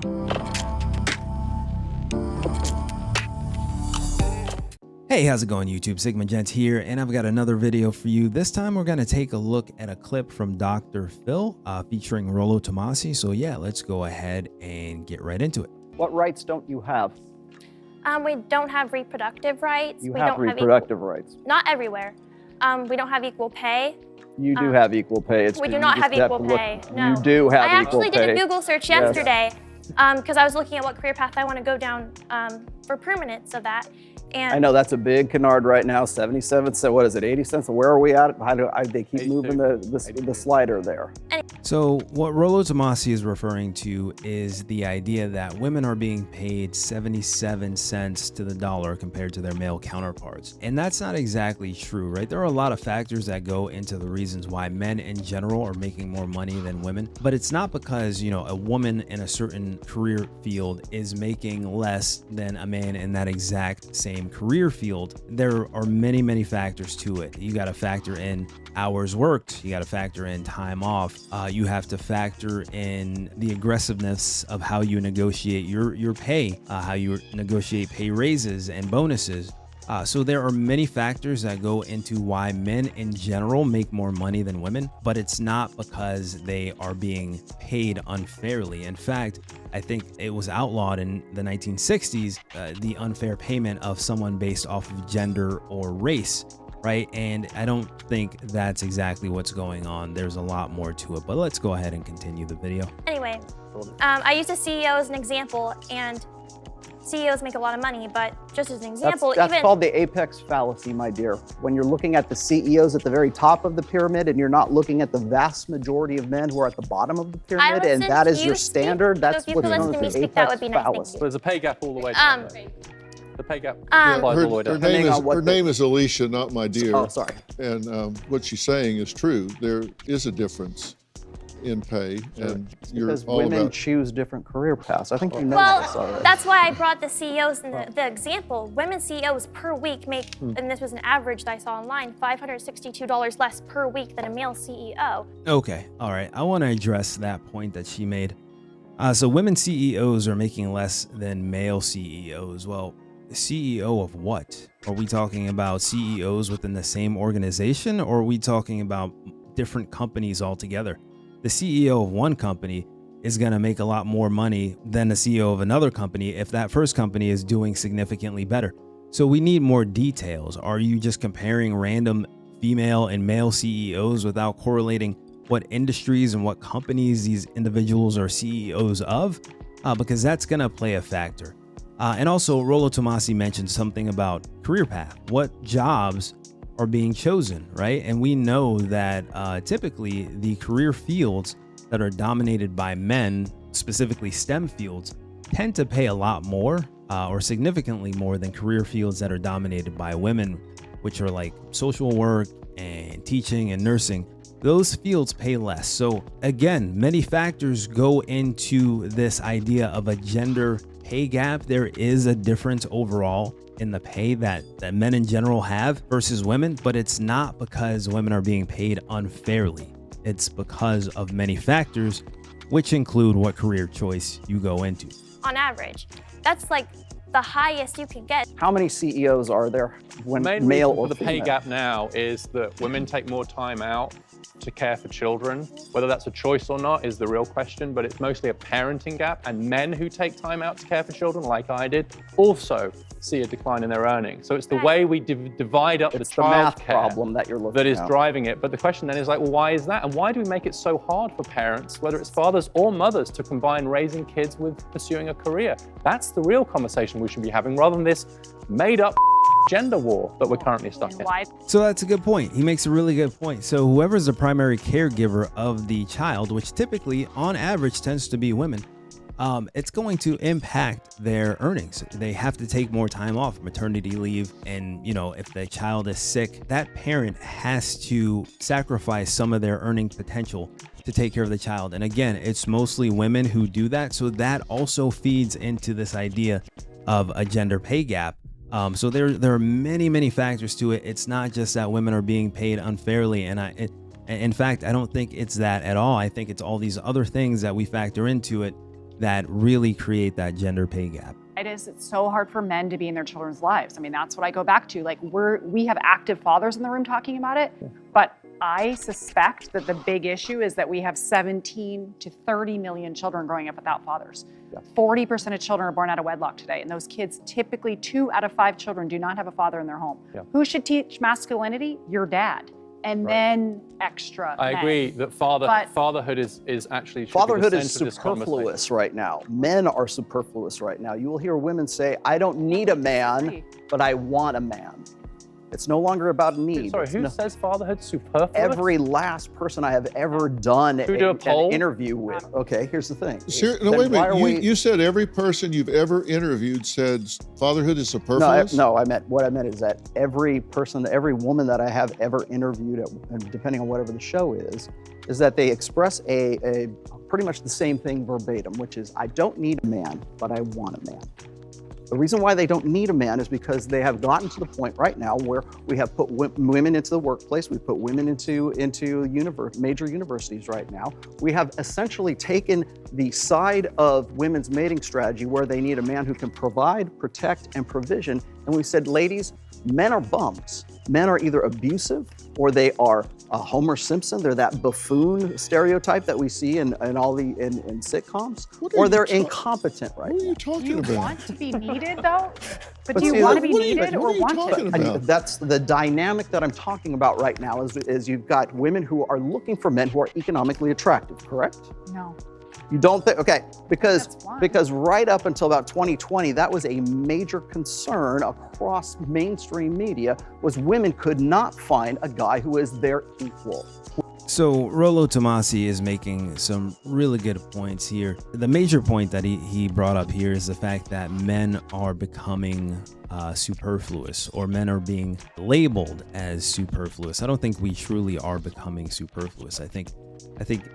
Hey, how's it going, YouTube? Sigma Gents here, and I've got another video for you. This time we're going to take a look at a clip from Dr. Phil featuring Rollo Tomassi. So yeah, let's go ahead and get right into it. What rights don't you have? We don't have reproductive rights. You we have don't reproductive rights. Not everywhere. We don't have equal pay. You do have equal pay. We do not have equal pay. No. You do have equal pay. I actually did a Google search yesterday because I was looking at what career path I want to go down for permanence of that. And I know that's a big canard right now. 77 cents. What is it? 80 cents. Where are we at? They keep moving the slider there. So what Rollo Tomassi is referring to is the idea that women are being paid 77 cents to the dollar compared to their male counterparts. And that's not exactly true, right? There are a lot of factors that go into the reasons why men in general are making more money than women. But it's not because, you know, a woman in a certain career field is making less than a man in that exact same career field. There are many factors to it. You got to factor in hours worked. You got to factor in time off. You have to factor in the aggressiveness of how you negotiate your pay, how you negotiate pay raises and bonuses. So there are many factors that go into why men in general make more money than women, but it's not because they are being paid unfairly. In fact, I think it was outlawed in the 1960s, the unfair payment of someone based off of gender or race, right? And I don't think that's exactly what's going on. There's a lot more to it, but let's go ahead and continue the video. anyway, I used a CEO as an example, and CEOs make a lot of money, but just as an example, That's called the apex fallacy, my dear. When you're looking at the CEOs at the very top of the pyramid and you're not looking at the vast majority of men who are at the bottom of the pyramid, and that is your standard, that's what's known as the apex fallacy. There's a pay gap all the way down there. The pay gap applies all the way down. Her name is Alicia, not my dear. Oh, sorry. And what she's saying is true. There is a difference in pay, and you're Because all women about. choose different career paths. I think you know this Well, already. that's why I brought the CEOs in the example. Women CEOs per week make, and this was an average that I saw online, $562 less per week than a male CEO. Okay, all right. I want to address that point that she made. So women CEOs are making less than male CEOs. Well, CEO of what? Are we talking about CEOs within the same organization, or are we talking about different companies altogether? The CEO of one company is going to make a lot more money than the CEO of another company if that first company is doing significantly better. So we need more details. Are you just comparing random female and male CEOs without correlating what industries and what companies these individuals are CEOs of? Because that's going to play a factor. And also, Rollo Tomassi mentioned something about career path. What jobs are being chosen, right? And we know that typically the career fields that are dominated by men, specifically STEM fields, tend to pay a lot more or significantly more than career fields that are dominated by women, which are like social work and teaching and nursing. Those fields pay less. So again, many factors go into this idea of a gender pay gap. There is a difference overall in the pay that men in general have versus women, but it's not because women are being paid unfairly. It's because of many factors, which include what career choice you go into. On average, that's like the highest you can get. How many CEOs are there when The main male reason or for the pay female? gap now is that women take more time out to care for children. Whether that's a choice or not is the real question, but it's mostly a parenting gap. And men who take time out to care for children, like I did, also see a decline in their earnings. So it's the way we divide up It's the the math childcare problem that you're looking that is at. driving it. But the question then is like, well, why is that? And why do we make it so hard for parents, whether it's fathers or mothers, to combine raising kids with pursuing a career? That's the real conversation we should be having, rather than this made up gender war that we're currently stuck in. So that's a good point. He makes a really good point. So whoever's the primary caregiver of the child, which typically on average tends to be women, it's going to impact their earnings. They have to take more time off, maternity leave. And, you know, if the child is sick, that parent has to sacrifice some of their earning potential to take care of the child. And again, it's mostly women who do that. So that also feeds into this idea of a gender pay gap. So there are many factors to it. It's not just that women are being paid unfairly. And in fact, I don't think it's that at all. I think it's all these other things that we factor into it that really create that gender pay gap. It's so hard for men to be in their children's lives. I mean, that's what I go back to. Like, we have active fathers in the room talking about it, but I suspect that the big issue is that we have 17 to 30 million children growing up without fathers. 40% of children are born out of wedlock today, and those kids, typically 2 out of 5 children do not have a father in their home. Who should teach masculinity? Your dad. And then extra. I agree that fatherhood is actually fatherhood is superfluous right now. Men are superfluous right now. You will hear women say, "I don't need a man, but I want a man." It's no longer about need. Sorry, who says fatherhood's superfluous? Every last person I have ever done an interview with. Okay, here's the thing. No, wait a minute. You said every person you've ever interviewed said fatherhood is superfluous? No, what I meant is that every person, every woman that I have ever interviewed, depending on whatever the show is that they express a pretty much the same thing verbatim, which is, I don't need a man, but I want a man. The reason why they don't need a man is because they have gotten to the point right now where we have put women into the workplace, we've put women into major universities right now. We have essentially taken the side of women's mating strategy where they need a man who can provide, protect, and provision. And we said, ladies, men are bums. Men are either abusive or they are Homer Simpson. They're that buffoon stereotype that we see in sitcoms, or they're incompetent right now. What are you talking about? Do you want to be needed though? But do you want to be needed or want it? That's the dynamic that I'm talking about right now is you've got women who are looking for men who are economically attractive, correct? No. You don't think, okay, because right up until about 2020, that was a major concern across mainstream media, was women could not find a guy who is their equal. So Rollo Tomassi is making some really good points here. The major point that he brought up here is the fact that men are becoming superfluous, or men are being labeled as superfluous. I don't think we truly are becoming superfluous. I think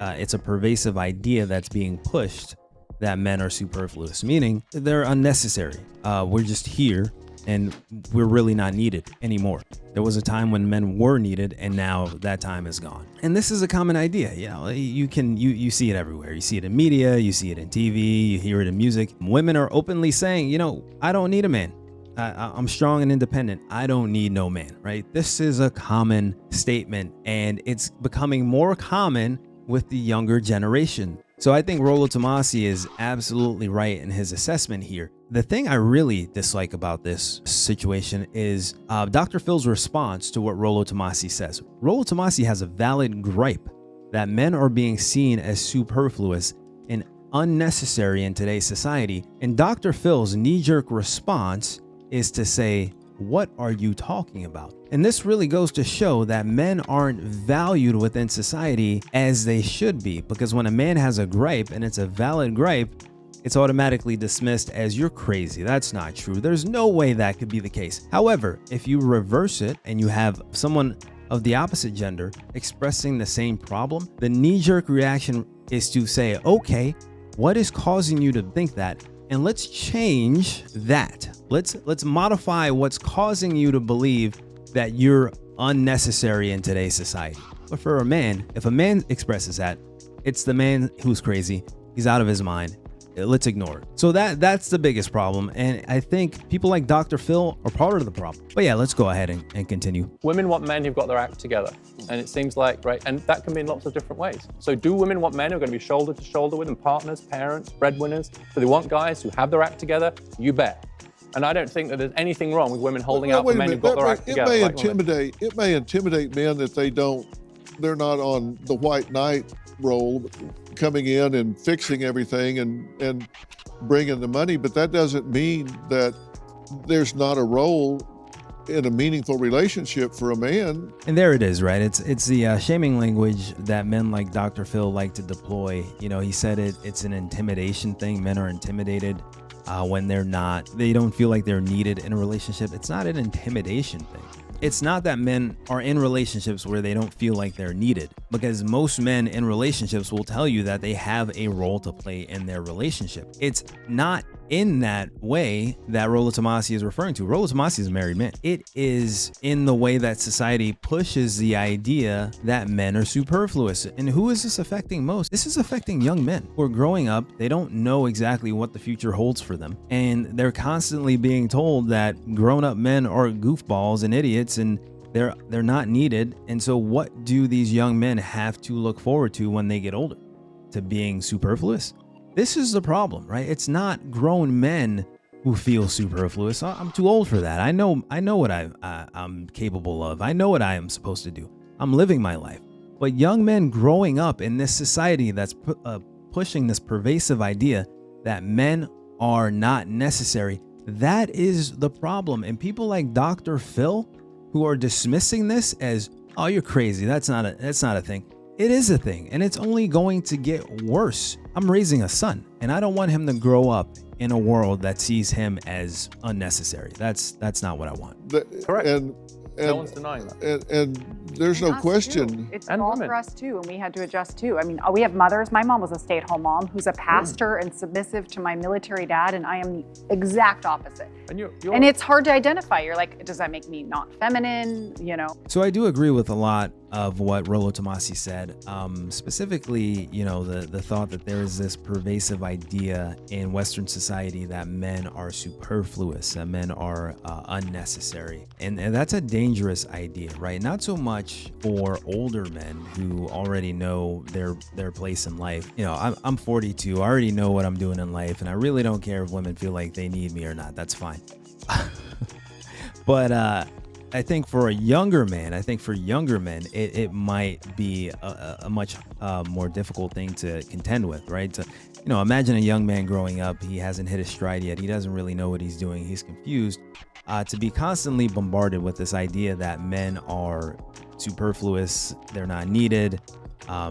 it's a pervasive idea that's being pushed that men are superfluous, meaning they're unnecessary. We're just here and we're really not needed anymore. There was a time when men were needed, and now that time is gone. And this is a common idea. You know, you see it everywhere. You see it in media, you see it in TV, you hear it in music. Women are openly saying, you know, I don't need a man. I'm strong and independent. I don't need no man, right? This is a common statement, and it's becoming more common with the younger generation. So I think Rollo Tomassi is absolutely right in his assessment here. The thing I really dislike about this situation is Dr. Phil's response to what Rollo Tomassi says. Rollo Tomassi has a valid gripe that men are being seen as superfluous and unnecessary in today's society. And Dr. Phil's knee-jerk response is to say, what are you talking about? And this really goes to show that men aren't valued within society as they should be, because when a man has a gripe and it's a valid gripe, it's automatically dismissed as you're crazy. That's not true. There's no way that could be the case. However, if you reverse it and you have someone of the opposite gender expressing the same problem, the knee-jerk reaction is to say, okay, what is causing you to think that? And let's change that. Let's modify what's causing you to believe that you're unnecessary in today's society. But for a man, if a man expresses that, it's the man who's crazy. He's out of his mind. Let's ignore it. So that's the biggest problem. And I think people like Dr. Phil are part of the problem. But yeah, let's go ahead and continue. Women want men who've got their act together. And it seems like, right, and that can be in lots of different ways. So do women want men who are going to be shoulder to shoulder with them, partners, parents, breadwinners? Do they want guys who have their act together? You bet. And I don't think that there's anything wrong with women holding out for men who've got their act together. It may intimidate men that they're not on the white knight role, coming in and fixing everything and bringing the money, but that doesn't mean that there's not a role in a meaningful relationship for a man. And there it is, right? It's the shaming language that men like Dr. Phil like to deploy. You know, he said it's an intimidation thing. Men are intimidated when they don't feel like they're needed in a relationship. It's not an intimidation thing. It's not that men are in relationships where they don't feel like they're needed, because most men in relationships will tell you that they have a role to play in their relationship. It's not in that way that Rollo Tomassi is referring to. Rollo Tomassi is a married man. It is in the way that society pushes the idea that men are superfluous. And who is this affecting most? This is affecting young men who are growing up. They don't know exactly what the future holds for them. And they're constantly being told that grown-up men are goofballs and idiots and they're not needed. And so what do these young men have to look forward to when they get older? To being superfluous? This is the problem, right? It's not grown men who feel superfluous. I'm too old for that. I know what I'm capable of. I know what I am supposed to do. I'm living my life. But young men growing up in this society that's pushing this pervasive idea that men are not necessary, that is the problem. And people like Dr. Phil, who are dismissing this as, oh, you're crazy. That's not a thing. It is a thing, and it's only going to get worse. I'm raising a son, and I don't want him to grow up in a world that sees him as unnecessary. That's not what I want. Correct. And no one's denying that. And there's no question. It's And all women. for us too, and we had to adjust too. I mean, we have mothers. My mom was a stay-at-home mom who's a pastor and submissive to my military dad, and I am the exact opposite. And it's hard to identify. You're like, does that make me not feminine? You know. So I do agree with a lot of what Rollo Tomassi said. Specifically, you know, the thought that there is this pervasive idea in Western society that men are superfluous, that men are unnecessary, and that's a dangerous idea, right? Not so much for older men who already know their place in life. You know, I'm 42. I already know what I'm doing in life, and I really don't care if women feel like they need me or not. That's fine. But I think for younger men, it might be a much more difficult thing to contend with, right? To, you know, imagine a young man growing up. He hasn't hit his stride yet. He doesn't really know what he's doing. He's confused. To be constantly bombarded with this idea that men are superfluous, they're not needed,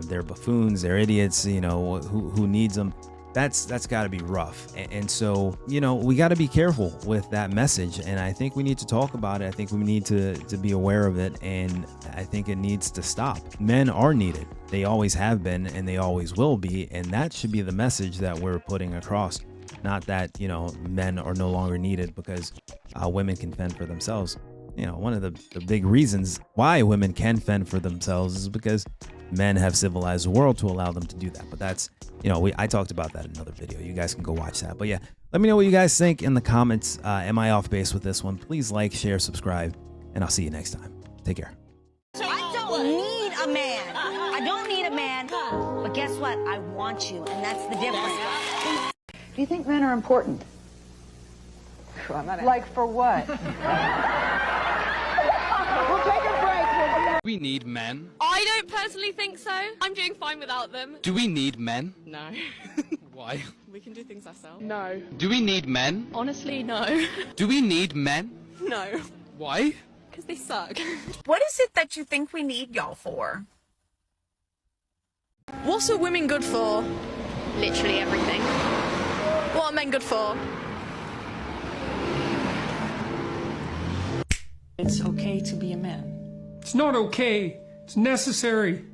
they're buffoons, they're idiots, you know, who needs them? That's got to be rough. And so, you know, we got to be careful with that message. And I think we need to talk about it. I think we need to be aware of it. And I think it needs to stop. Men are needed. They always have been, and they always will be. And that should be the message that we're putting across. Not that, you know, men are no longer needed because women can fend for themselves. You know, one of the big reasons why women can fend for themselves is because men have civilized the world to allow them to do that. But that's, you know, I talked about that in another video. You guys can go watch that. But yeah, let me know what you guys think in the comments. Am I off base with this one? Please like, share, subscribe, and I'll see you next time. Take care. I don't need a man. I don't need a man. But guess what? I want you, and that's the difference. Do you think men are important? Like for what? We'll take a break. We need men. I don't personally think so. I'm doing fine without them. Do we need men? No. Why? We can do things ourselves. No. Do we need men? Honestly, no. Do we need men? No. Why? Because they suck. What is it that you think we need y'all for? What's a women good for? Literally everything. What are men good for? It's okay to be a man. It's not okay. It's necessary.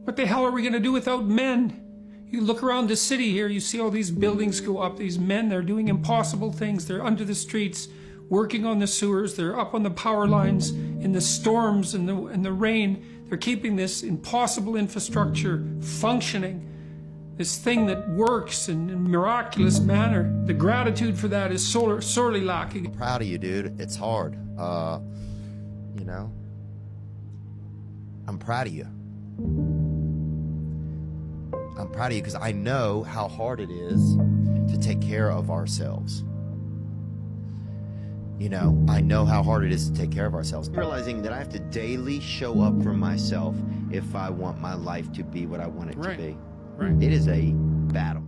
What the hell are we going to do without men? You look around the city here, you see all these buildings go up. These men, they're doing impossible things. They're under the streets, working on the sewers. They're up on the power lines in the storms and the rain. They're keeping this impossible infrastructure functioning. This thing that works in a miraculous manner. The gratitude for that is sorely lacking. I'm proud of you, dude. It's hard. You know, I'm proud of you. I'm proud of you because I know how hard it is to take care of ourselves. You know, I know how hard it is to take care of ourselves. Realizing that I have to daily show up for myself if I want my life to be what I want it to be. Right. It is a battle.